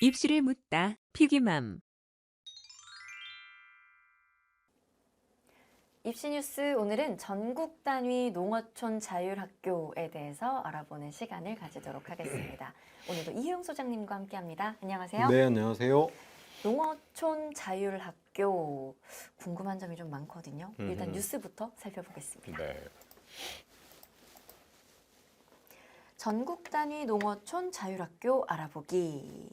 입시를 묻다 피기맘. 입시뉴스 오늘은 전국 단위 농어촌 자율학교에 대해서 알아보는 시간을 가지도록 하겠습니다. 오늘도 이효영 소장님과 함께합니다. 안녕하세요. 네, 안녕하세요. 농어촌 자율학교 궁금한 점이 좀 많거든요. 일단 뉴스부터 살펴보겠습니다. 네. 전국 단위 농어촌 자율학교 알아보기.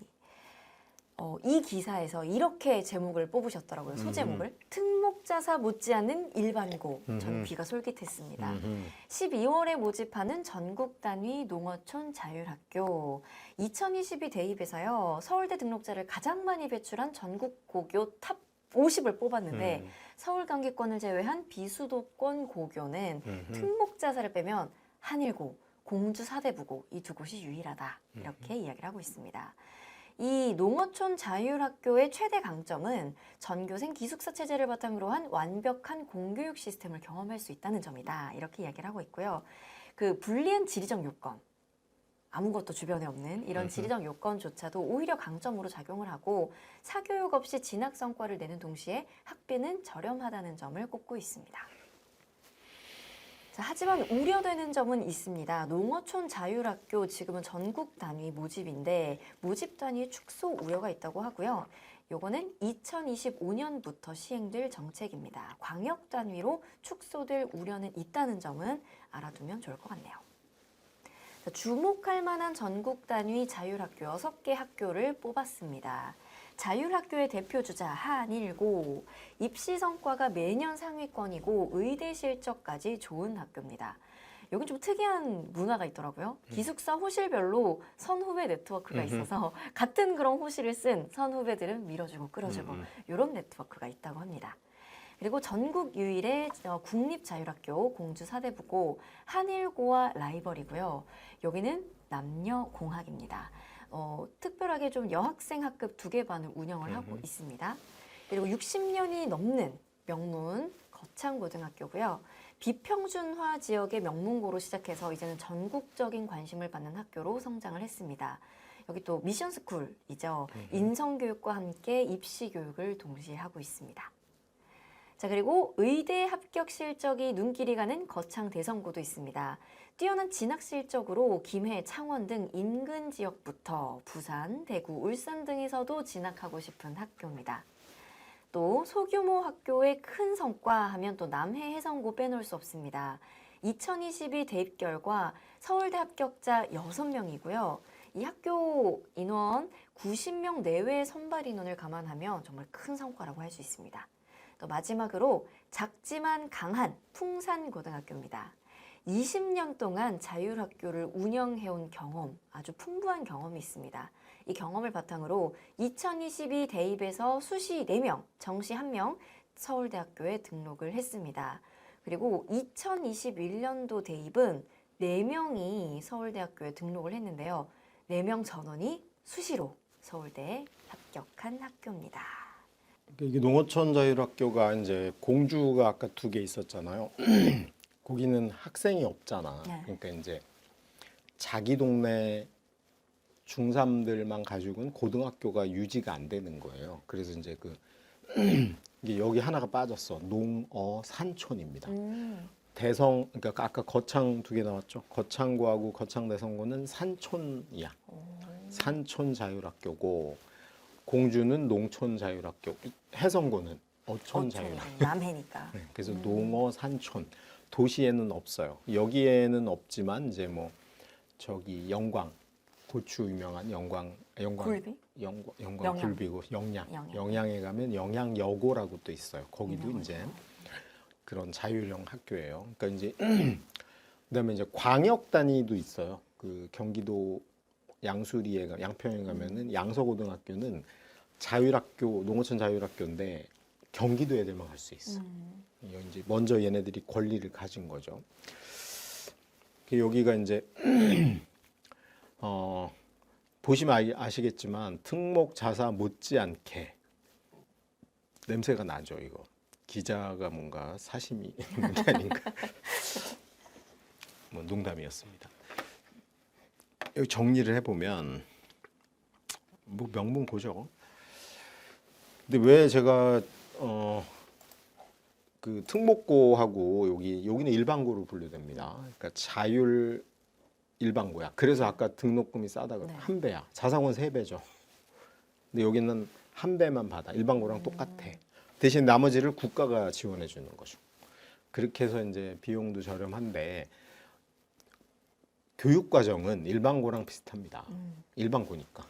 이 기사에서 이렇게 제목을 뽑으셨더라고요. 소제목을. 특목자사 못지않은 일반고. 저는 귀가 솔깃했습니다. 12월에 모집하는 전국 단위 농어촌 자율학교. 2022 대입에서요. 서울대 등록자를 가장 많이 배출한 전국 고교 탑 50을 뽑았는데 서울 경기권을 제외한 비수도권 고교는 특목자사를 빼면 한일고, 공주 사대부고 이 두 곳이 유일하다. 이렇게 이야기를 하고 있습니다. 이 농어촌 자율학교의 최대 강점은 전교생 기숙사 체제를 바탕으로 한 완벽한 공교육 시스템을 경험할 수 있다는 점이다. 이렇게 이야기를 하고 있고요. 그 불리한 지리적 요건, 아무것도 주변에 없는 이런 지리적 요건조차도 오히려 강점으로 작용을 하고 사교육 없이 진학 성과를 내는 동시에 학비는 저렴하다는 점을 꼽고 있습니다. 자, 하지만 우려되는 점은 있습니다. 농어촌 자율학교 지금은 전국 단위 모집인데 모집 단위 축소 우려가 있다고 하고요. 요거는 2025년부터 시행될 정책입니다. 광역 단위로 축소될 우려는 있다는 점은 알아두면 좋을 것 같네요. 자, 주목할 만한 전국 단위 자율학교 6개 학교를 뽑았습니다. 자율학교의 대표주자 한일고, 입시 성과가 매년 상위권이고 의대 실적까지 좋은 학교입니다. 여기 좀 특이한 문화가 있더라고요. 기숙사 호실별로 선후배 네트워크가 있어서 같은 그런 호실을 쓴 선후배들은 밀어주고 끌어주고 이런 네트워크가 있다고 합니다. 그리고 전국 유일의 국립자율학교 공주 사대부고 한일고와 라이벌이고요. 여기는 남녀공학입니다. 특별하게 좀 여학생 학급 2개 반을 운영을 하고 있습니다. 그리고 60년이 넘는 명문 거창고등학교고요. 비평준화 지역의 명문고로 시작해서 이제는 전국적인 관심을 받는 학교로 성장을 했습니다. 여기 또 미션스쿨이죠. 인성교육과 함께 입시교육을 동시에 하고 있습니다. 자, 그리고 의대 합격 실적이 눈길이 가는 거창 대성고도 있습니다. 뛰어난 진학 실적으로 김해, 창원 등 인근 지역부터 부산, 대구, 울산 등에서도 진학하고 싶은 학교입니다. 또 소규모 학교의 큰 성과 하면 또 남해 해성고 빼놓을 수 없습니다. 2022 대입 결과 서울대 합격자 6명이고요. 이 학교 인원 90명 내외의 선발 인원을 감안하면 정말 큰 성과라고 할 수 있습니다. 또 마지막으로 작지만 강한 풍산고등학교입니다. 20년 동안 자율학교를 운영해온 경험, 아주 풍부한 경험이 있습니다. 이 경험을 바탕으로 2022 대입에서 수시 4명, 정시 1명 서울대학교에 등록을 했습니다. 그리고 2021년도 대입은 4명이 서울대학교에 등록을 했는데요. 4명 전원이 수시로 서울대에 합격한 학교입니다. 이게 농어촌 자율학교가 이제 공주가 아까 2개 있었잖아요. 거기는 학생이 없잖아. 네. 그러니까 이제 자기 동네 중3들만 가지고는 고등학교가 유지가 안 되는 거예요. 그래서 이제 이게 여기 하나가 빠졌어. 농어 산촌입니다. 대성, 그러니까 아까 거창 2개 나왔죠. 거창고하고 거창대성고는 산촌이야. 산촌 자율학교고 공주는 농촌 자율학교, 해성고는 어촌 자율학교. 남해니까. 네, 그래서 농어 산촌 도시에는 없어요. 여기에는 없지만 이제 뭐 저기 영광 고추 유명한 영광 굴비? 영광 굴비고 영양에 가면 영양여고라고 또 있어요. 거기도 이제 그런 자율형 학교예요. 그러니까 이제 그다음에 이제 광역 단위도 있어요. 그 경기도 양평에 가면은 양서고등학교는 자율학교, 농어촌 자율학교인데 경기도 애들만 갈 수 있어. 이제 먼저 얘네들이 권리를 가진 거죠. 여기가 이제 보시면 아시겠지만 특목자사 못지않게 냄새가 나죠. 이거 기자가 뭔가 사심이 있는 게 아닌가. 뭐 농담이었습니다. 여기 정리를 해보면 뭐 명문 고죠. 근데 왜 제가 그 특목고하고 여기는 일반고로 분류됩니다. 그러니까 자율 일반고야. 그래서 아까 등록금이 싸다고 네. 한 배야. 자사고는 3배죠. 근데 여기는 한 배만 받아. 일반고랑 똑같아. 대신 나머지를 국가가 지원해 주는 거죠. 그렇게 해서 이제 비용도 저렴한데 교육 과정은 일반고랑 비슷합니다. 일반고니까.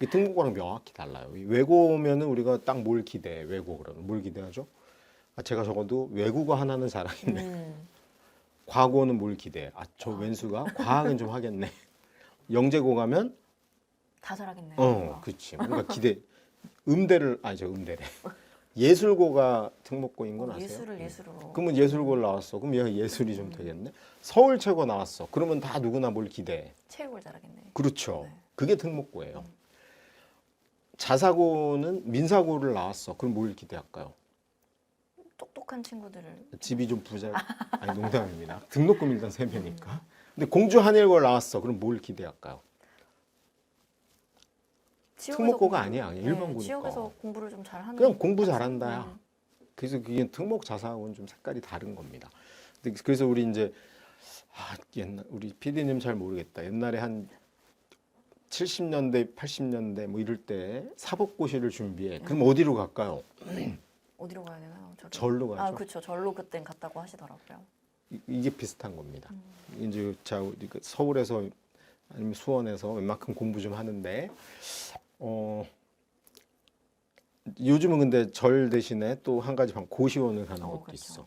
이 특목고랑 명확히 달라요. 외고면은 우리가 딱 뭘 기대해? 외고 그러면 뭘 기대하죠? 제가 적어도 외국어 하나는 잘하겠네. 과거는 뭘 기대해? 저 왼수가 과학은 좀 하겠네. 영재고 가면 다 잘하겠네요. 그렇지. 뭔가 기대. 음대래. 예술고가 특목고인 건 아세요? 예술을 예술로. 그러면 예술고를 나왔어. 그럼 얘가 예술이 좀 되겠네. 서울 최고 나왔어. 그러면 다 누구나 뭘 기대해? 체육을 잘하겠네. 그렇죠. 네. 그게 특목고예요. 자사고는 민사고를 나왔어. 그럼 뭘 기대할까요? 똑똑한 친구들을. 집이 좀 아니 농담입니다. 등록금 일단 3배니까. 근데 공주 한일고를 나왔어. 그럼 뭘 기대할까요? 특목고가 아니야. 일반고니까. 지역에서 공부를 좀 잘하는. 그냥 공부 잘한다야. 그래서 그게 특목 자사하고는 좀 색깔이 다른 겁니다. 그래서 우리 이제 우리 PD님 잘 모르겠다. 옛날에 한 70년대, 80년대 뭐 이럴 때 사법고시를 준비해. 그럼 어디로 갈까요? 어디로 가야 되나요? 절로 가죠. 그렇죠. 절로 그땐 갔다고 하시더라고요. 이게 비슷한 겁니다. 이제 서울에서 아니면 수원에서 웬만큼 공부 좀 하는데 요즘은 근데 절 대신에 또 한 가지 방법 고시원을 가는 것도 그렇죠. 있어.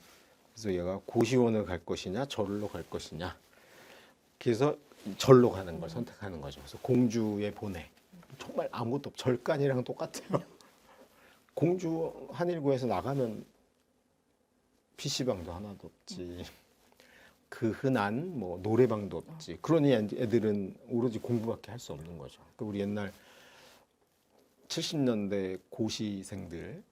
그래서 얘가 고시원을 갈 것이냐 절로 갈 것이냐. 그래서 절로 가는 걸 선택하는 거죠. 그래서 공주에 보내. 정말 아무것도 절간이랑 똑같아요. 공주 한일고에서 나가면 PC방도 하나도 없지. 그 흔한 뭐 노래방도 없지. 그러니 애들은 오로지 공부밖에 할 수 없는 거죠. 그러니까 우리 옛날 70년대 고시생들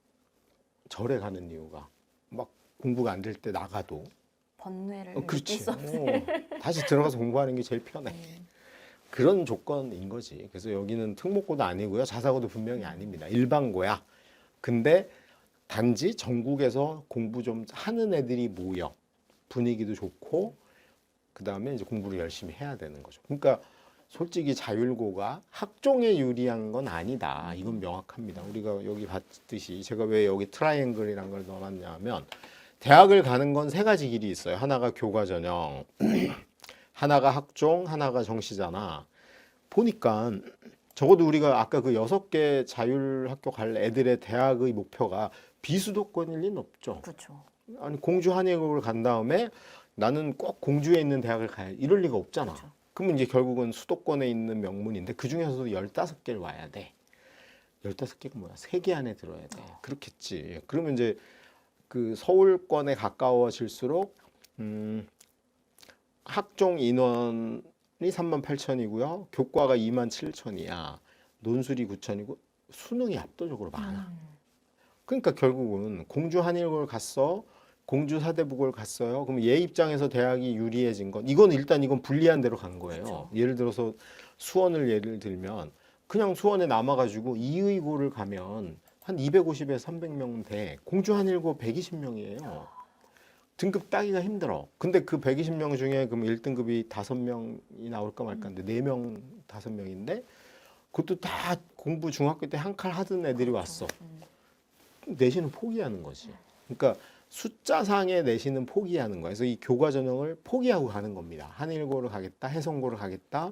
절에 가는 이유가 막 공부가 안 될 때 나가도 번뇌를 그렇지. 느낄 수 없는. 다시 들어가서 공부하는 게 제일 편해. 그런 조건인 거지. 그래서 여기는 특목고도 아니고요. 자사고도 분명히 아닙니다. 일반고야. 근데 단지 전국에서 공부 좀 하는 애들이 모여. 분위기도 좋고 그다음에 이제 공부를 열심히 해야 되는 거죠. 그러니까 솔직히 자율고가 학종에 유리한 건 아니다. 이건 명확합니다. 우리가 여기 봤듯이 제가 왜 여기 트라이앵글이란 걸 넣어놨냐면 대학을 가는 건 3가지 길이 있어요. 하나가 교과 전형, 하나가 학종, 하나가 정시잖아. 보니까 적어도 우리가 아까 그 6개 자율학교 갈 애들의 대학의 목표가 비수도권일 리는 없죠. 그렇죠. 아니 공주 한일고를 간 다음에 나는 꼭 공주에 있는 대학을 가야 이럴 리가 없잖아. 그렇죠. 그러면 이제 결국은 수도권에 있는 명문인데 그 중에서도 15개를 와야 돼. 15개가 뭐야? 3개 안에 들어야 돼. 그렇겠지. 그러면 이제 그 서울권에 가까워질수록 학종 인원이 38,000이고요. 교과가 27,000이야. 논술이 9,000이고 수능이 압도적으로 많아. 그러니까 결국은 공주 한일고를 갔어. 공주 사대부고를 갔어요. 그럼 얘 입장에서 대학이 유리해진 건 이건 불리한 대로 간 거예요. 그렇죠. 예를 들어서 수원을 예를 들면 그냥 수원에 남아가지고 이의고를 가면 한 250에서 300명 돼. 공주 한일고 120명이에요. 등급 따기가 힘들어. 근데 그 120명 중에 그럼 1등급이 5명이 나올까 말까 하는데 4명, 5명인데 그것도 다 공부 중학교 때 한 칼 하던 애들이 왔어. 내신은 포기하는 거지. 그러니까 숫자상의 내신은 포기하는 거예요. 그래서 이 교과 전형을 포기하고 가는 겁니다. 한일고를 가겠다, 해성고를 가겠다,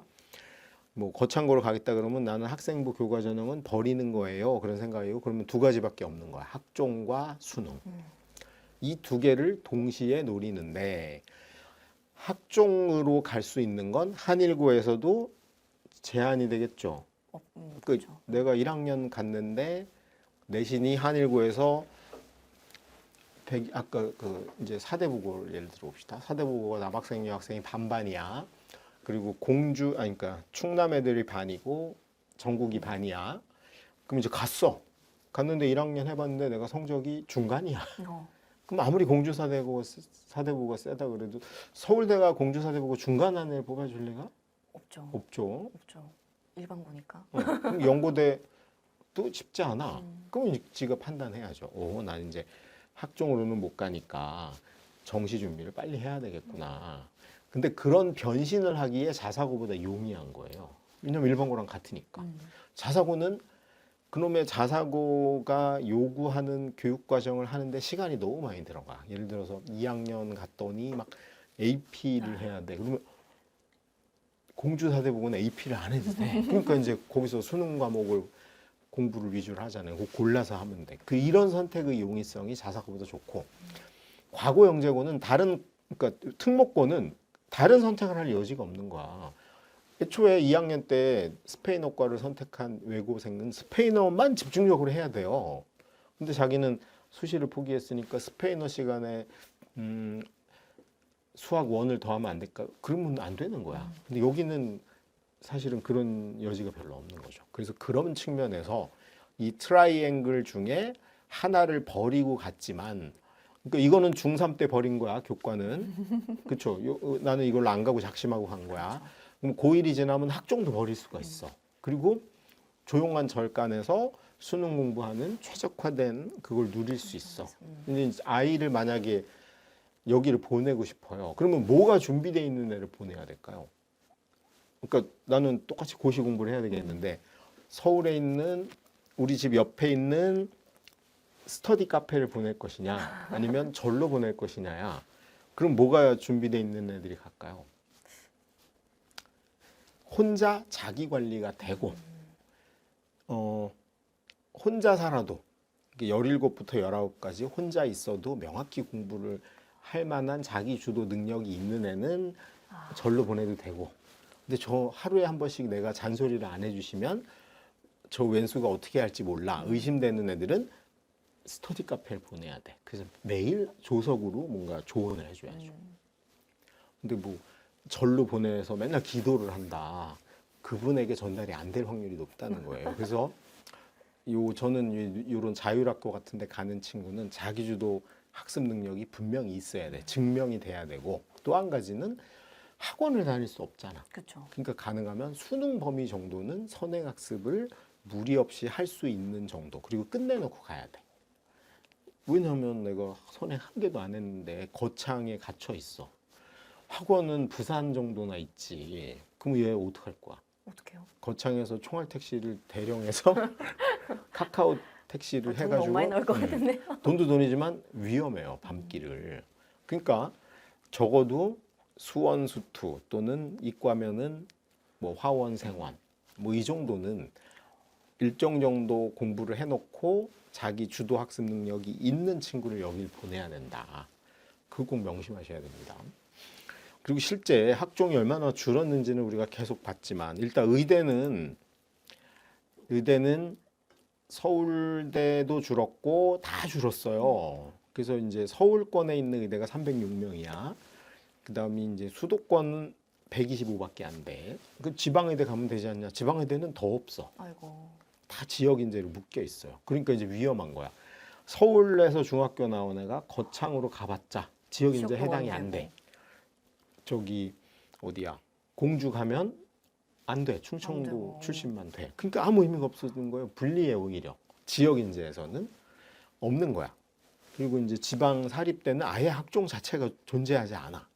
뭐 거창고를 가겠다 그러면 나는 학생부 교과 전형은 버리는 거예요. 그런 생각이고 그러면 2가지밖에 없는 거야. 학종과 수능. 이 2개를 동시에 노리는데 학종으로 갈 수 있는 건 한일고에서도 제한이 되겠죠. 그렇죠. 내가 1학년 갔는데 내신이 한일고에서 아까 이제 사대부고를 예를 들어 봅시다. 사대부고가 남학생 여학생이 반반이야. 그리고 그러니까 충남 애들이 반이고 전국이 반이야. 그럼 이제 갔는데 1학년 해봤는데 내가 성적이 중간이야. 그럼 아무리 공주 사대부고가 세다 그래도 서울대가 공주 사대부고 중간 안에 뽑아줄 리가 없죠. 없죠. 일반고니까. 그럼 연고대도 쉽지 않아. 그럼 지가 판단해야죠. 난 이제 학종으로는 못 가니까 정시 준비를 빨리 해야 되겠구나. 근데 그런 변신을 하기에 자사고보다 용이한 거예요. 왜냐면 일반고랑 같으니까. 자사고는 그놈의 자사고가 요구하는 교육 과정을 하는데 시간이 너무 많이 들어가. 예를 들어서 2학년 갔더니 막 AP를 해야 돼. 그러면 공주사대부고는 AP를 안 해도 돼. 그러니까 이제 거기서 수능 과목을 공부를 위주로 하잖아요. 그거 골라서 하면 돼. 이런 선택의 용이성이 자사고보다 좋고, 과고 영재고는 그러니까 특목고는 다른 선택을 할 여지가 없는 거야. 애초에 2학년 때 스페인어과를 선택한 외고생은 스페인어만 집중적으로 해야 돼요. 근데 자기는 수시를 포기했으니까 스페인어 시간에 수학 1을 더하면 안 될까? 그러면 안 되는 거야. 근데 여기는 사실은 그런 여지가 별로 없는 거죠. 그래서 그런 측면에서 이 트라이앵글 중에 하나를 버리고 갔지만, 그러니까 이거는 중3 때 버린 거야, 교과는. 그렇죠. 나는 이걸로 안 가고 작심하고 간 거야. 그럼 고1이 지나면 학종도 버릴 수가 있어. 그리고 조용한 절간에서 수능 공부하는 최적화된 그걸 누릴 수 있어. 근데 아이를 만약에 여기를 보내고 싶어요. 그러면 뭐가 준비되어 있는 애를 보내야 될까요? 그러니까 나는 똑같이 고시 공부를 해야 되겠는데, 서울에 있는 우리 집 옆에 있는 스터디 카페를 보낼 것이냐, 아니면 절로 보낼 것이냐야. 그럼 뭐가 준비되어 있는 애들이 갈까요? 혼자 자기 관리가 되고, 혼자 살아도 17부터 19까지 혼자 있어도 명확히 공부를 할 만한 자기 주도 능력이 있는 애는 절로 보내도 되고, 근데 저 하루에 한 번씩 내가 잔소리를 안 해주시면 저 왼수가 어떻게 할지 몰라 의심되는 애들은 스터디 카페를 보내야 돼. 그래서 매일 조석으로 뭔가 조언을 해줘야죠. 근데 뭐 절로 보내서 맨날 기도를 한다. 그분에게 전달이 안 될 확률이 높다는 거예요. 그래서 저는 이런 자율학교 같은 데 가는 친구는 자기주도 학습 능력이 분명히 있어야 돼. 증명이 돼야 되고, 또 한 가지는 학원을 다닐 수 없잖아. 그렇죠. 그러니까 가능하면 수능 범위 정도는 선행학습을 무리 없이 할 수 있는 정도, 그리고 끝내놓고 가야 돼. 왜냐하면 내가 선행 한 개도 안 했는데 거창에 갇혀 있어. 학원은 부산 정도나 있지. 그럼 얘 어떡할 거야? 어떡해요? 거창에서 총알 택시를 대령해서 카카오 택시를 돈 해가지고 너무 많이 나올 것 같은데요. 돈도 돈이지만 위험해요, 밤길을. 그러니까 적어도 수원 수투 또는 이과면은 뭐 화원 생환 뭐 이 정도는 일정 정도 공부를 해놓고 자기 주도 학습 능력이 있는 친구를 여길 보내야 된다. 그거 꼭 명심하셔야 됩니다. 그리고 실제 학종이 얼마나 줄었는지는 우리가 계속 봤지만, 일단 의대는 서울대도 줄었고 다 줄었어요. 그래서 이제 서울권에 있는 의대가 306명이야. 그다음에 이제 수도권은 125밖에 안 돼. 그 지방의대 가면 되지 않냐? 지방의대는 더 없어. 아이고. 다 지역 인재로 묶여 있어요. 그러니까 이제 위험한 거야. 서울에서 중학교 나온 애가 거창으로 가봤자 지역 인재 해당이 안 돼. 저기 어디야? 공주 가면 안 돼. 충청도 출신만 돼. 그러니까 아무 의미가 없어지는 거예요. 불리해 오히려. 지역 인재에서는 없는 거야. 그리고 이제 지방 사립대는 아예 학종 자체가 존재하지 않아.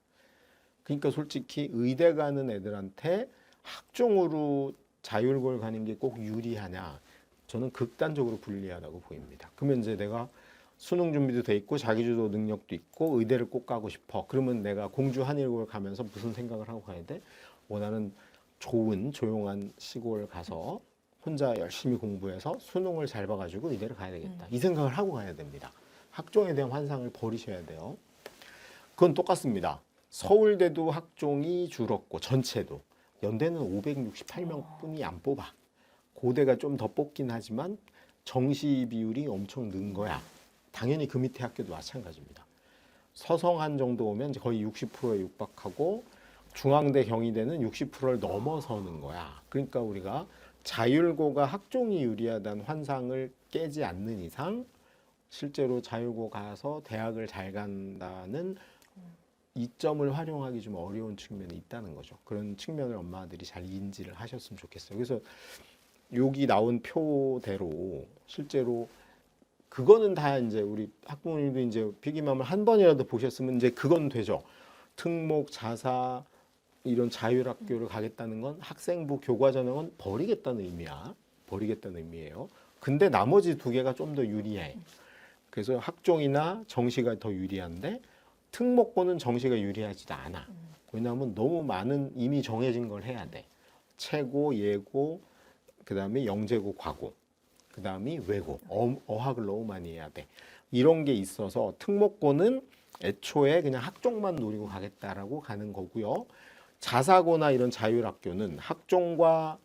그러니까 솔직히 의대 가는 애들한테 학종으로 자율고를 가는 게 꼭 유리하냐? 저는 극단적으로 불리하다고 보입니다. 그러면 이제 내가 수능 준비도 돼 있고 자기주도 능력도 있고 의대를 꼭 가고 싶어. 그러면 내가 공주 한일고를 가면서 무슨 생각을 하고 가야 돼? 나는 좋은 조용한 시골 가서 혼자 열심히 공부해서 수능을 잘 봐가지고 의대를 가야 되겠다. 이 생각을 하고 가야 됩니다. 학종에 대한 환상을 버리셔야 돼요. 그건 똑같습니다. 서울대도 학종이 줄었고 전체도. 연대는 568명뿐이 안 뽑아. 고대가 좀 더 뽑긴 하지만 정시 비율이 엄청 는 거야. 당연히 그 밑에 학교도 마찬가지입니다. 서성한 정도 오면 거의 60%에 육박하고 중앙대, 경희대는 60%를 넘어서는 거야. 그러니까 우리가 자율고가 학종이 유리하다는 환상을 깨지 않는 이상 실제로 자율고 가서 대학을 잘 간다는 이점을 활용하기 좀 어려운 측면이 있다는 거죠. 그런 측면을 엄마들이 잘 인지를 하셨으면 좋겠어요. 그래서 여기 나온 표대로 실제로 그거는 다 이제 우리 학부모님도 이제 피기맘을 한 번이라도 보셨으면 이제 그건 되죠. 특목, 자사 이런 자율학교를 가겠다는 건 학생부 교과 전형은 버리겠다는 의미야. 버리겠다는 의미예요. 근데 나머지 두 개가 좀 더 유리해. 그래서 학종이나 정시가 더 유리한데 특목고는 정시가 유리하지도 않아. 왜냐하면 너무 많은 이미 정해진 걸 해야 돼. 체고, 예고, 그 다음에 영재고, 과고, 그 다음에 외고, 어학을 너무 많이 해야 돼. 이런 게 있어서 특목고는 애초에 그냥 학종만 노리고 가겠다라고 가는 거고요. 자사고나 이런 자율학교는 학종과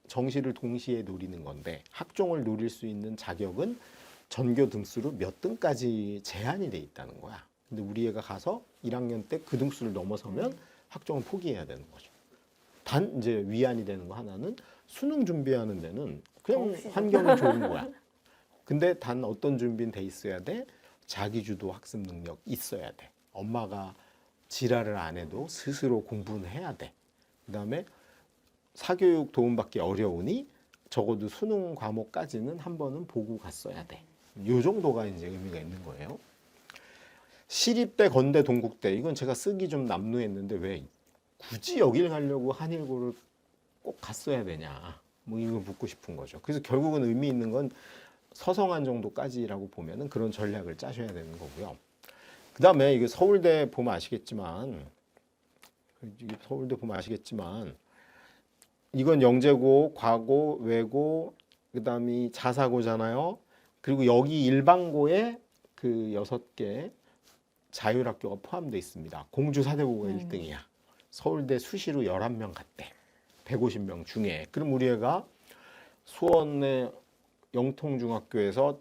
정시를 동시에 노리는 건데 학종을 노릴 수 있는 자격은 전교 등수로 몇 등까지 제한이 돼 있다는 거야. 근데 우리 애가 가서 1학년 때 그 등수를 넘어서면 학종을 포기해야 되는 거죠. 단 이제 위안이 되는 거 하나는 수능 준비하는 데는 그냥 환경이 좋은 거야. 근데 단 어떤 준비는 돼 있어야 돼? 자기주도 학습 능력 있어야 돼. 엄마가 지랄을 안 해도 스스로 공부는 해야 돼. 그다음에 사교육 도움받기 어려우니 적어도 수능 과목까지는 한 번은 보고 갔어야 돼. 요 정도가 이제 의미가 있는 거예요. 시립대, 건대, 동국대 이건 제가 쓰기 좀 남루했는데 왜 굳이 여길 가려고 한일고를 꼭 갔어야 되냐 뭐 이거 묻고 싶은 거죠. 그래서 결국은 의미 있는 건 서성한 정도까지라고 보면은 그런 전략을 짜셔야 되는 거고요. 그 다음에 이게 서울대 보면 아시겠지만 이건 영재고, 과고, 외고, 그 다음이 자사고잖아요. 그리고 여기 일반고에 그 6개 자율학교가 포함되어 있습니다. 공주 사대부가 1등이야. 서울대 수시로 11명 갔대. 150명 중에. 그럼 우리 애가 수원의 영통중학교에서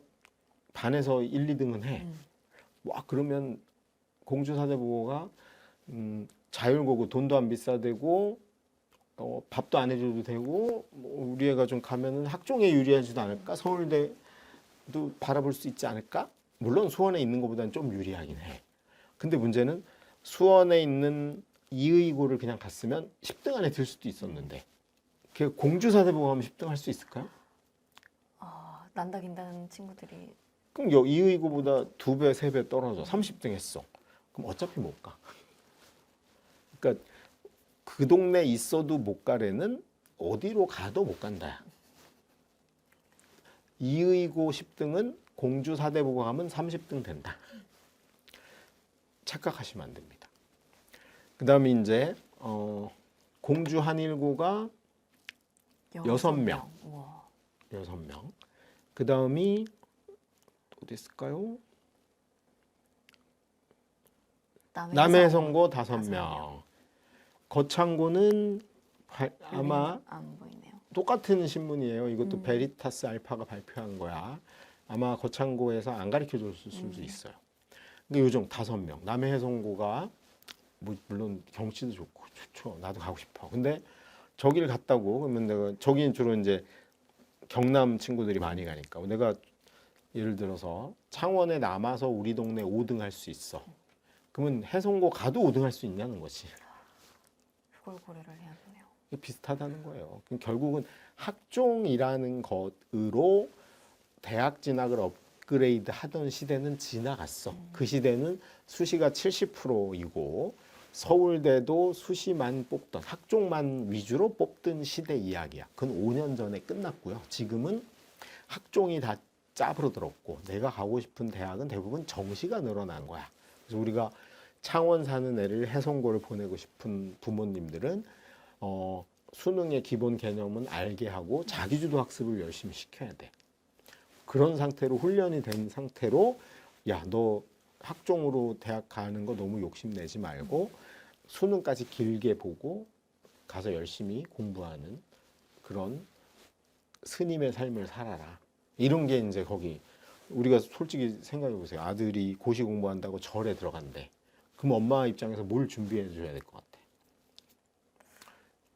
반에서 1, 2등은 해. 와, 그러면 공주 사대부가 자율고고 돈도 안 비싸대고 밥도 안 해줘도 되고 뭐 우리 애가 좀 가면은 학종에 유리하지도 않을까? 서울대도 바라볼 수 있지 않을까? 물론 수원에 있는 것보다는 좀 유리하긴 해. 근데 문제는 수원에 있는 이의고를 그냥 갔으면 10등 안에 들 수도 있었는데 그 공주 사대부 가면 10등 할 수 있을까요? 난다 긴다는 친구들이 그럼 이의고보다 2배, 3배 떨어져 30등 했어. 그럼 어차피 못 가. 그러니까 그 동네 있어도 못 가래는 어디로 가도 못 간다. 이의고 10등은 공주 사대부고 가면 30등 된다. 착각하시면 안 됩니다. 그 다음에 이제 공주 한일고가 6명. 6명. 그 다음이 어디 있을까요? 남해성고 5명. 거창고는 아마 안 보이네요. 똑같은 신문이에요. 이것도 베리타스 알파가 발표한 거야. 아마 거창고에서 안 가르쳐 줬을 수도 있어요. 근데 요즘 5명. 남해성고가 뭐 물론 경치도 좋고 좋죠. 나도 가고 싶어. 근데 저기를 갔다고 그러면 내가 저기는 주로 이제 경남 친구들이 많이 가니까 내가 예를 들어서 창원에 남아서 우리 동네 5등 할 수 있어. 그러면 해성고 가도 5등 할 수 있냐는 거지. 그걸 고려를 해야겠네요. 비슷하다는 거예요. 그럼 결국은 학종이라는 것으로 대학 진학을 업그레이드 하던 시대는 지나갔어. 그 시대는 수시가 70%이고 서울대도 수시만 뽑던 학종만 위주로 뽑던 시대 이야기야. 그건 5년 전에 끝났고요. 지금은 학종이 다 짜부러들었고 내가 가고 싶은 대학은 대부분 정시가 늘어난 거야. 그래서 우리가 창원 사는 애를 해성고를 보내고 싶은 부모님들은 수능의 기본 개념은 알게 하고 자기주도 학습을 열심히 시켜야 돼. 그런 상태로 훈련이 된 상태로 야, 너 학종으로 대학 가는 거 너무 욕심내지 말고 수능까지 길게 보고 가서 열심히 공부하는 그런 스님의 삶을 살아라. 이런 게 이제 거기 우리가 솔직히 생각해 보세요. 아들이 고시 공부한다고 절에 들어간대. 그럼 엄마 입장에서 뭘 준비해 줘야 될 것 같아?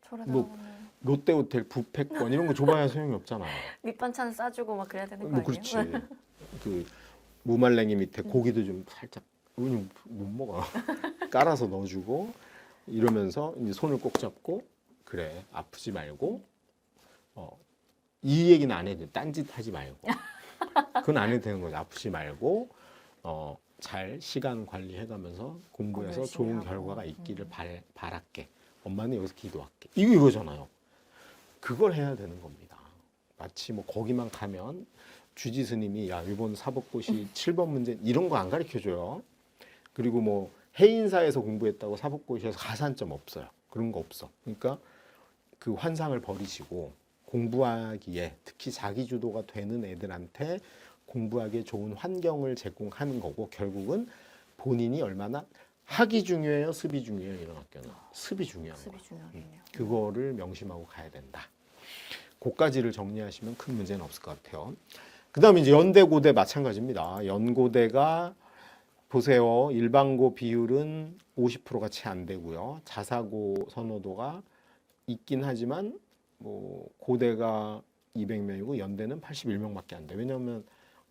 절에 뭐 들어가면 롯데호텔 뷔페권 이런 거 줘봐야 소용이 없잖아. 밑반찬 싸주고 막 그래야 되는 거 뭐 아니에요? 그렇지. 그 무말랭이 밑에 고기도 좀 살짝 못 먹어. 깔아서 넣어주고 이러면서 이제 손을 꼭 잡고 그래 아프지 말고 이 얘기는 안 해도 돼. 딴짓 하지 말고 그건 안 해도 되는 거죠. 아프지 말고 잘 시간 관리해가면서 공부해서 좋은 결과가 있기를 바랄게. 엄마는 여기서 기도할게. 이거잖아요. 그걸 해야 되는 겁니다. 마치 뭐 거기만 가면 주지 스님이 야 이번 사법고시 7번 문제 이런 거 안 가르쳐줘요. 그리고 뭐 해인사에서 공부했다고 사법고시에서 가산점 없어요. 그런 거 없어. 그러니까 그 환상을 버리시고 공부하기에 특히 자기주도가 되는 애들한테 공부하기에 좋은 환경을 제공하는 거고 거국은 본인이 얼마나 학이 중요해요, 습이 중요해요. 이런 학교는 습이 중요한 거예요. 그거를 명심하고 가야 된다. 그까지를 정리하시면 큰 문제는 없을 것 같아요. 그 다음에 이제 연대, 고대 마찬가지입니다. 연고대가 보세요. 일반고 비율은 50%가 채 안 되고요. 자사고 선호도가 있긴 하지만 뭐 고대가 200명이고 연대는 81명밖에 안 돼. 왜냐하면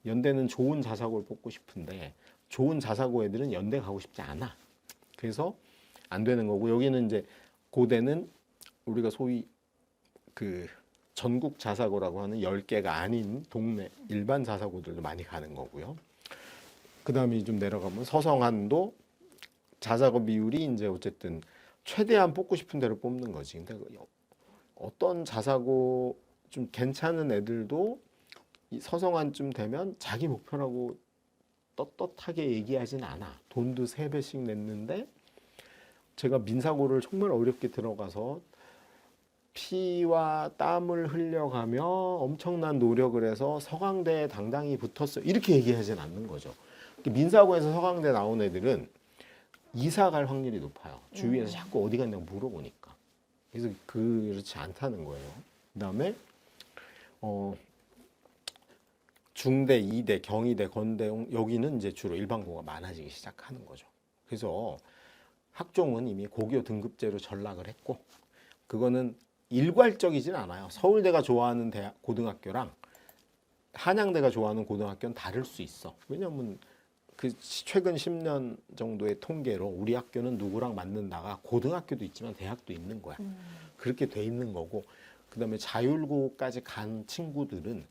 연대는 좋은 자사고를 뽑고 싶은데 좋은 자사고 애들은 연대 가고 싶지 않아. 그래서 안 되는 거고 여기는 이제 고대는 우리가 소위 그 전국 자사고라고 하는 10개가 아닌 동네 일반 자사고들도 많이 가는 거고요. 그 다음에 좀 내려가면 서성한도 자사고 비율이 이제 어쨌든 최대한 뽑고 싶은 대로 뽑는 거지. 근데 어떤 자사고 좀 괜찮은 애들도 이 서성한쯤 되면 자기 목표라고 떳떳하게 얘기하진 않아. 돈도 3배씩 냈는데 제가 민사고를 정말 어렵게 들어가서 피와 땀을 흘려가며 엄청난 노력을 해서 서강대에 당당히 붙었어요. 이렇게 얘기하진 않는 거죠. 민사고에서 서강대 나온 애들은 이사 갈 확률이 높아요. 주위에서 자꾸 어디 갔냐고 물어보니까. 그래서 그렇지 않다는 거예요. 그다음에 중대, 이대, 경희대, 건대 여기는 이제 주로 일반고가 많아지기 시작하는 거죠. 그래서 학종은 이미 고교 등급제로 전락을 했고 그거는 일괄적이진 않아요. 서울대가 좋아하는 대학, 고등학교랑 한양대가 좋아하는 고등학교는 다를 수 있어. 왜냐하면 그 최근 10년 정도의 통계로 우리 학교는 누구랑 맞는다가 고등학교도 있지만 대학도 있는 거야. 그렇게 돼 있는 거고 그다음에 자율고까지 간 친구들은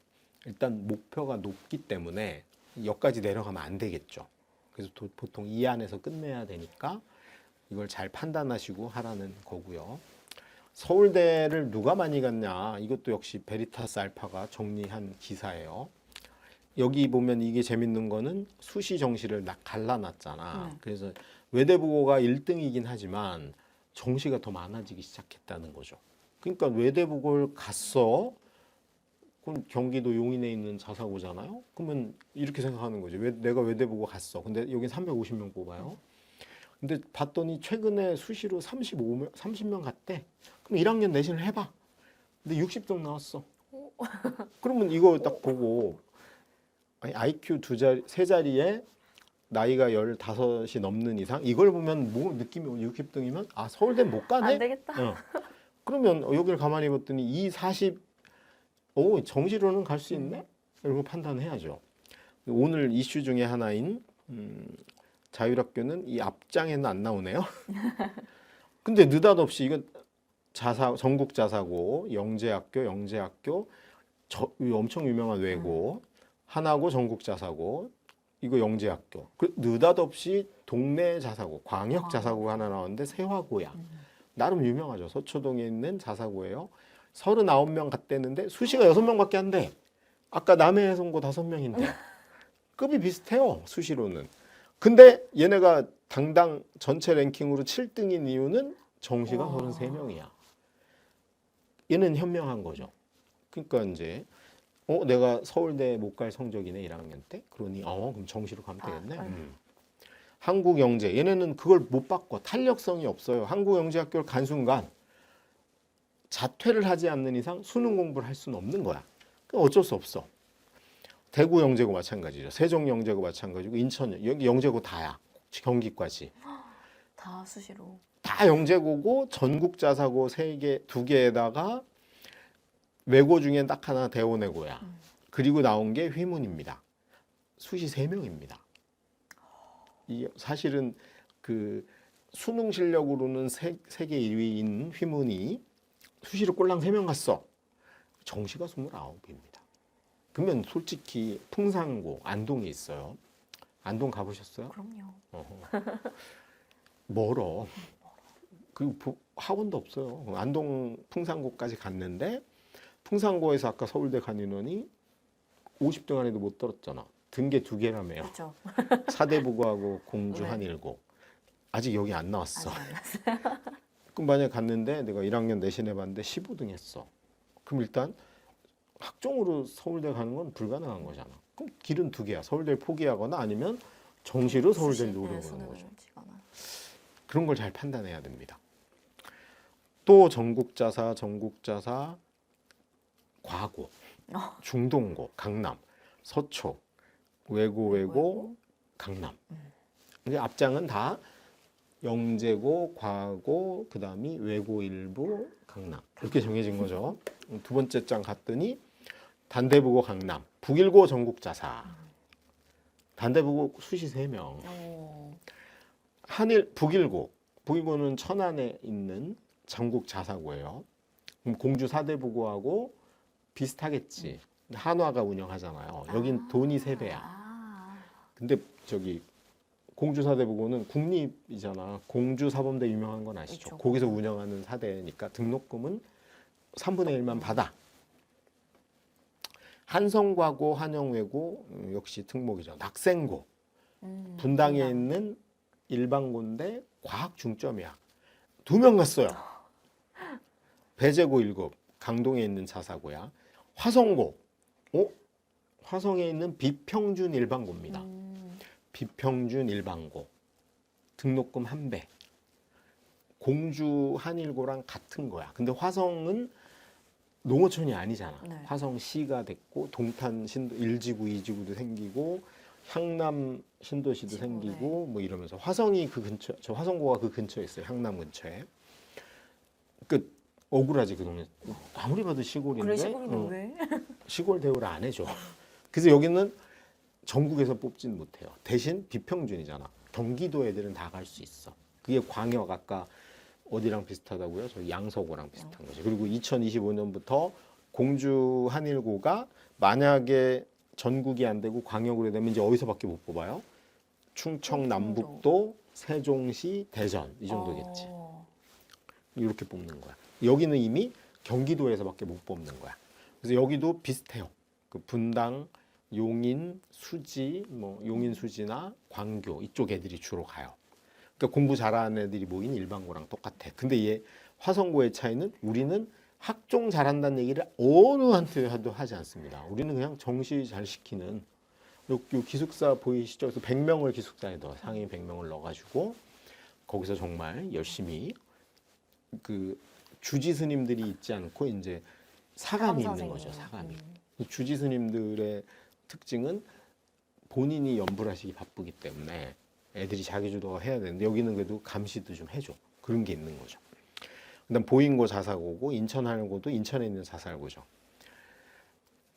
일단 목표가 높기 때문에 여기까지 내려가면 안 되겠죠. 그래서 보통 이 안에서 끝내야 되니까 이걸 잘 판단하시고 하라는 거고요. 서울대를 누가 많이 갔냐 이것도 역시 베리타스 알파가 정리한 기사예요. 여기 보면 이게 재밌는 거는 수시 정시를 갈라놨잖아. 그래서 외대부고가 1등이긴 하지만 정시가 더 많아지기 시작했다는 거죠. 그러니까 외대부고를 갔어. 그럼 경기도 용인에 있는 자사고잖아요. 그러면 이렇게 생각하는 거죠. 내가 외대부고 갔어. 근데 여긴 350명 뽑아요. 근데 봤더니 최근에 수시로 30명 갔대. 그럼 1학년 내신을 해봐. 근데 60등 나왔어. 그러면 이거 딱 보고 IQ 세 자리에 나이가 15이 넘는 이상 이걸 보면 뭐 느낌이 60등이면 아 서울대 못 가네? 안 되겠다. 그러면 여기를 가만히 봤더니 이 40, 정시로는 갈 수 있네? 이렇게 판단해야죠. 오늘 이슈 중에 하나인 자율학교는 이 앞장에는 안 나오네요. 근데 느닷없이 이건 전국 자사고, 영재학교 엄청 유명한 외고, 하나고 전국 자사고, 이거 영재학교. 느닷없이 동네 자사고, 광역 자사고가 하나 나왔는데 세화고야. 나름 유명하죠. 서초동에 있는 자사고예요. 39명 갔대는데 수시가 6명밖에 안 돼. 아까 남해에서 온 거 5명인데. 급이 비슷해요. 수시로는. 근데 얘네가 당당 전체 랭킹으로 7등인 이유는 정시가 33명이야. 얘는 현명한 거죠. 그러니까 이제 내가 서울대 못 갈 성적이네 1학년 때. 그러니 그럼 정시로 가면 되겠네. 한국영재 얘네는 그걸 못 바꿔. 탄력성이 없어요. 한국영재학교를 간 순간 자퇴를 하지 않는 이상 수능 공부를 할 수는 없는 거야. 그러니까 어쩔 수 없어. 대구영재고 마찬가지죠. 세종영재고 마찬가지고 인천 여기 영재고 다야. 경기까지. 다 수시로. 다 영재고고 전국 자사고 2개에다가 외고 중엔 딱 하나 대원외고야. 그리고 나온 게 휘문입니다. 수시 3명입니다. 이 사실은 그 수능 실력으로는 세계 1위인 휘문이 수시로 꼴랑 3명 갔어. 정시가 29입니다. 그러면 솔직히 풍산고, 안동에 있어요. 안동 가보셨어요? 그럼요. 멀어. 그 학원도 없어요. 안동 풍산고까지 갔는데 풍산고에서 아까 서울대 간 인원이 50등 안에도 못 들었잖아. 등계 2개라며요. 그렇죠. 사대부고하고 공주 네. 한일고. 아직 여기 안 나왔어. 아직 안 났어요. 그럼 만약에 갔는데 내가 1학년 내신해 봤는데 15등 했어. 그럼 일단 학종으로 서울대 가는 건 불가능한 거잖아. 그럼 길은 2개야. 서울대를 포기하거나 아니면 정시로 서울대를 노려보는 거죠. 치거나. 그런 걸 잘 판단해야 됩니다. 또 전국자사, 과고, 중동고, 강남, 서초, 외고, 강남. 이제 앞장은 다 영재고, 과고, 그 다음이 외고 일부, 강남. 이렇게 정해진 거죠. 2번째 장 갔더니 단대부고 강남, 북일고 전국자사. 단대부고 수시 3명. 북일고는 천안에 있는 전국자사고예요. 그럼 공주 사대부고하고 비슷하겠지. 한화가 운영하잖아요. 여긴 돈이 3배야. 근데 저기 공주 사대부고는 국립이잖아. 공주 사범대 유명한 건 아시죠? 그렇죠. 거기서 운영하는 사대니까 등록금은 3분의 1만 받아. 한성과고, 한영외고 역시 특목이죠. 낙생고. 분당에 있는 일반고인데 과학 중점이야. 2명 갔어요. 배재고 7, 강동에 있는 자사고야. 화성고. 화성에 있는 비평준 일반고입니다. 비평준 일반고. 등록금 1배. 공주 한일고랑 같은 거야. 근데 화성은 농어촌이 아니잖아. 네. 화성시가 됐고 동탄 신도 1지구, 2지구도 생기고 향남 신도시도 생기고 뭐 이러면서 화성이 그 근처, 저 화성고가 그 근처에 있어요. 향남 근처에. 그 억울하지 그 동네. 아무리 봐도 시골인데. 그래 시골인데 왜? 시골 대우를 안 해줘. 그래서 여기는 전국에서 뽑진 못해요. 대신 비평준이잖아. 경기도 애들은 다 갈 수 있어. 그게 광역 아까 어디랑 비슷하다고요? 저 양서고랑 비슷한 거죠. 그리고 2025년부터 공주 한일고가 만약에 전국이 안 되고 광역으로 되면 이제 어디서밖에 못 뽑아요? 충청 남북도, 세종시, 대전 이 정도겠지. 이렇게 뽑는 거야. 여기는 이미 경기도에서밖에 못 뽑는 거야. 그래서 여기도 비슷해요. 그 분당, 용인, 수지, 뭐 용인 수지나 광교 이쪽 애들이 주로 가요. 그러니까 공부 잘하는 애들이 모인 일반고랑 똑같아. 근데 얘 화성고의 차이는 우리는 학종 잘한다는 얘기를 어느한테도 하지 않습니다. 우리는 그냥 정시 잘 시키는 요 기숙사 보이시죠? 그래서 100명을 기숙사에 넣어. 상위 100명을 넣어가지고 거기서 정말 열심히 그 주지 스님들이 있지 않고 이제 사감이 있는 거죠. 사감이. 주지 스님들의 특징은 본인이 연불하시기 바쁘기 때문에 애들이 자기주도가 해야 되는데 여기는 그래도 감시도 좀 해줘. 그런 게 있는 거죠. 그다음 보인고 자사고고 인천 한일고도 인천에 있는 자사고죠.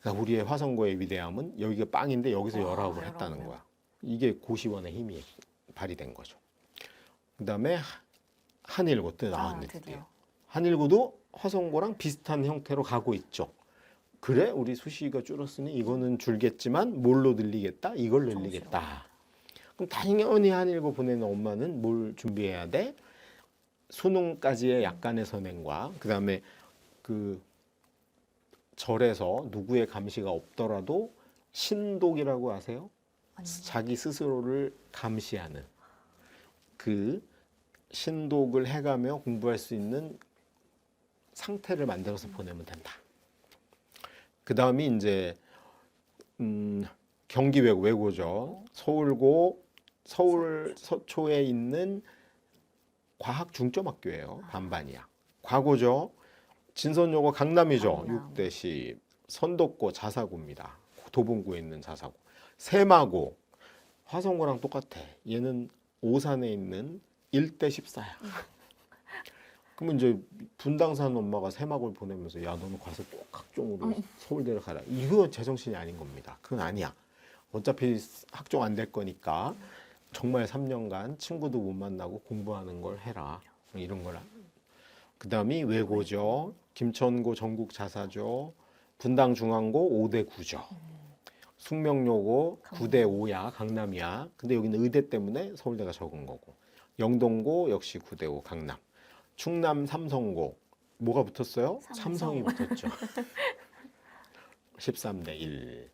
그러니까 우리의 화성고의 위대함은 여기가 빵인데 여기서 19을 했다는 거야. 이게 고시원의 힘이 발휘된 거죠. 그다음에 한일고 또 나왔네. 드디어. 한일고도 화성고랑 비슷한 형태로 가고 있죠. 그래? 우리 수시가 줄었으니 이거는 줄겠지만 뭘로 늘리겠다? 이걸 늘리겠다. 그럼 당연히 한일고 보내는 엄마는 뭘 준비해야 돼? 수능까지의 약간의 선행과 그다음에 그 절에서 누구의 감시가 없더라도 신독이라고 아세요? 자기 스스로를 감시하는 그 신독을 해가며 공부할 수 있는 상태를 만들어서 보내면 된다. 그 다음이 이제 경기 외고죠. 서울고 서울 서초에 있는 과학 중점학교예요. 반반이야. 과고죠. 진선여고 강남이죠. 강남. 6대 10. 선덕고 자사고입니다. 도봉구에 있는 자사고. 세마고 화성고랑 똑같아. 얘는 오산에 있는 1대 14야. 그러면 이제 분당 사는 엄마가 세마고를 보내면서 야 너는 가서 꼭 학종으로 서울대를 가라. 이거 제정신이 아닌 겁니다. 그건 아니야. 어차피 학종 안 될 거니까 정말 3년간 친구도 못 만나고 공부하는 걸 해라. 이런 거라. 그다음이 외고죠. 김천고 전국자사죠. 분당중앙고 5대 9죠. 숙명여고 9대 5야, 강남이야. 근데 여기는 의대 때문에 서울대가 적은 거고. 영동고 역시 9대 5 강남. 충남 삼성고 뭐가 붙었어요? 삼성이 붙었죠. 13대 1.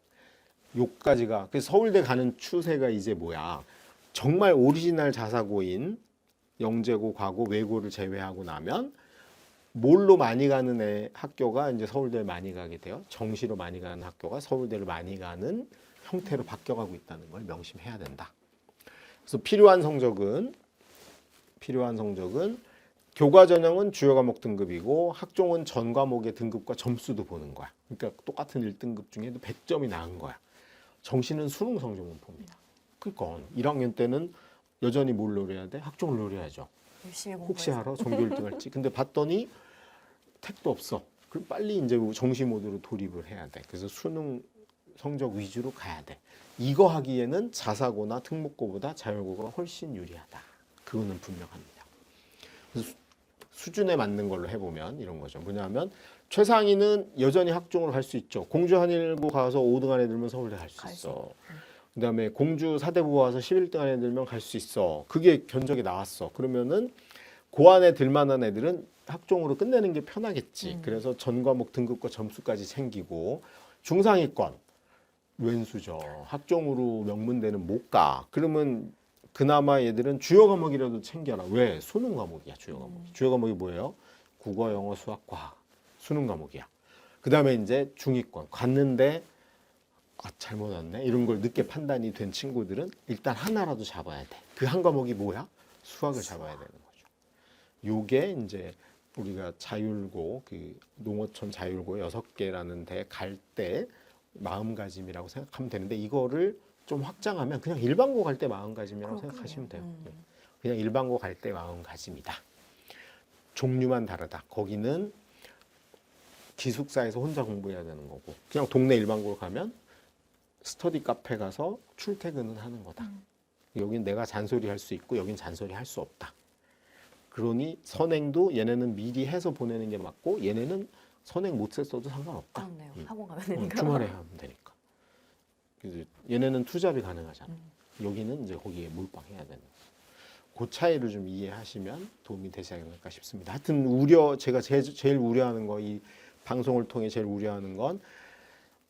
요까지가 그래서 서울대 가는 추세가 이제 뭐야? 정말 오리지널 자사고인 영재고, 과고, 외고를 제외하고 나면 뭘로 많이 가는 학교가 이제 서울대를 많이 가게 돼요. 정시로 많이 가는 학교가 서울대를 많이 가는 형태로 바뀌어가고 있다는 걸 명심해야 된다. 그래서 필요한 성적은 교과 전형은 주요 과목 등급이고 학종은 전 과목의 등급과 점수도 보는 거야. 그러니까 똑같은 1등급 중에도 100점이 나은 거야. 정시는 수능 성적만 봅니다. 그러니까 1학년 때는 여전히 뭘 노려야 돼? 학종을 노려야죠. 열심히 혹시 공부해서. 알아? 전교 1등 할지. 근데 봤더니 택도 없어. 그럼 빨리 이제 정시 모드로 돌입을 해야 돼. 그래서 수능 성적 위주로 가야 돼. 이거 하기에는 자사고나 특목고보다 자율고가 훨씬 유리하다. 그거는 분명합니다. 그래서 수준에 맞는 걸로 해보면 이런 거죠. 뭐냐면 최상위는 여전히 학종으로 갈 수 있죠. 공주 한일고 가서 5등 안에 들면 서울대 갈 수 있어. 그다음에 공주 사대부 와서 11등 안에 들면 갈 수 있어. 그게 견적이 나왔어. 그러면은 그 안에 들만한 애들은 학종으로 끝내는 게 편하겠지. 그래서 전 과목 등급과 점수까지 챙기고 중상위권 왼수죠. 학종으로 명문대는 못 가. 그러면 그나마 얘들은 주요 과목이라도 챙겨라. 왜? 수능 과목이야. 주요 과목이. 주요 과목이 뭐예요? 국어, 영어, 수학, 과학. 수능 과목이야. 그다음에 이제 중위권 갔는데 잘못 왔네. 이런 걸 늦게 판단이 된 친구들은 일단 하나라도 잡아야 돼. 그 한 과목이 뭐야? 수학을 잡아야 되는 거죠. 요게 이제 우리가 자율고 그 농어촌 자율고 6개라는 데 갈 때 마음가짐이라고 생각하면 되는데 이거를 좀 확장하면 그냥 일반고 갈 때 마음가짐이라고 생각하시면 돼요. 그냥 일반고 갈 때 마음가짐이다. 종류만 다르다. 거기는 기숙사에서 혼자 공부해야 되는 거고 그냥 동네 일반고로 가면 스터디 카페 가서 출퇴근은 하는 거다. 여긴 내가 잔소리 할 수 있고 여긴 잔소리 할 수 없다. 그러니 선행도 얘네는 미리 해서 보내는 게 맞고 얘네는 선행 못 했어도 상관없다. 그렇네요. 학원 가면 되니까. 주말에 하면 되니까. 그래서 얘네는 투잡이 가능하잖아. 여기는 이제 거기에 몰빵해야 되는 거죠. 그 차이를 좀 이해하시면 도움이 되지 않을까 싶습니다. 하여튼 제가 제일 우려하는 거, 이 방송을 통해 제일 우려하는 건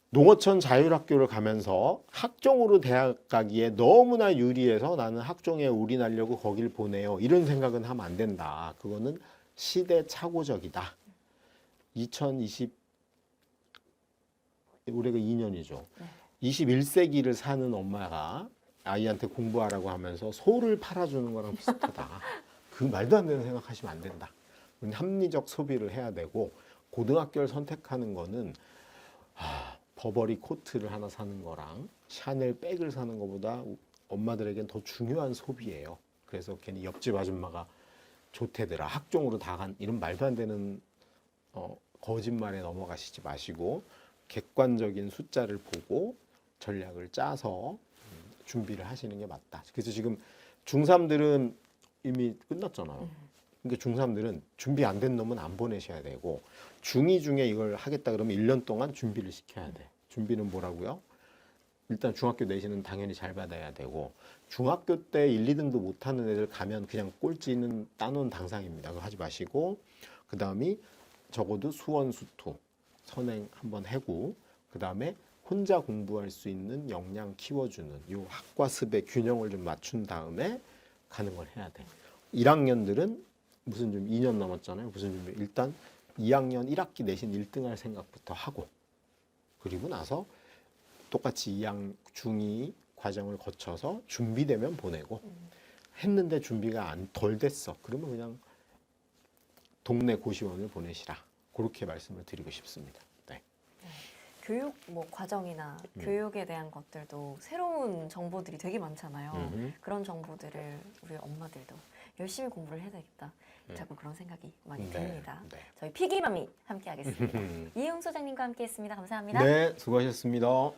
농어촌 자율학교를 가면서 학종으로 대학 가기에 너무나 유리해서 나는 학종에 올인하려고 거길 보내요. 이런 생각은 하면 안 된다. 그거는 시대착오적이다. 2020 올해가 2년이죠. 21세기를 사는 엄마가 아이한테 공부하라고 하면서 소를 팔아주는 거랑 비슷하다. 그 말도 안 되는 생각하시면 안 된다. 합리적 소비를 해야 되고 고등학교를 선택하는 거는 버버리 코트를 하나 사는 거랑 샤넬 백을 사는 것보다 엄마들에겐 더 중요한 소비예요. 그래서 괜히 옆집 아줌마가 좋대더라. 학종으로 다 간 이런 말도 안 되는 거짓말에 넘어가시지 마시고 객관적인 숫자를 보고 전략을 짜서 준비를 하시는 게 맞다. 그래서 지금 중3들은 이미 끝났잖아요. 그러니까 중3들은 준비 안 된 놈은 안 보내셔야 되고 중2 중에 이걸 하겠다 그러면 1년 동안 준비를 시켜야 돼. 준비는 뭐라고요? 일단 중학교 내신은 당연히 잘 받아야 되고 중학교 때 1, 2등도 못하는 애들 가면 그냥 꼴찌는 따놓은 당상입니다. 그거 하지 마시고 그 다음이 적어도 수원, 수투, 선행 한번 해고 그 다음에 혼자 공부할 수 있는 역량 키워주는 요 학과 습의 균형을 좀 맞춘 다음에 가는 걸 해야 돼. 1학년들은 무슨 좀 2년 남았잖아요. 무슨 좀 일단 2학년 1학기 내신 1등 할 생각부터 하고 그리고 나서 똑같이 중2 과정을 거쳐서 준비되면 보내고 했는데 준비가 덜 됐어. 그러면 그냥 동네 고시원을 보내시라. 그렇게 말씀을 드리고 싶습니다. 네. 교육 과정이나 교육에 대한 것들도 새로운 정보들이 되게 많잖아요. 그런 정보들을 우리 엄마들도 열심히 공부를 해야 되겠다. 자꾸 그런 생각이 많이 듭니다. 네. 저희 피기맘이 함께 하겠습니다. 이혜영 소장님과 함께 했습니다. 감사합니다. 네, 수고하셨습니다.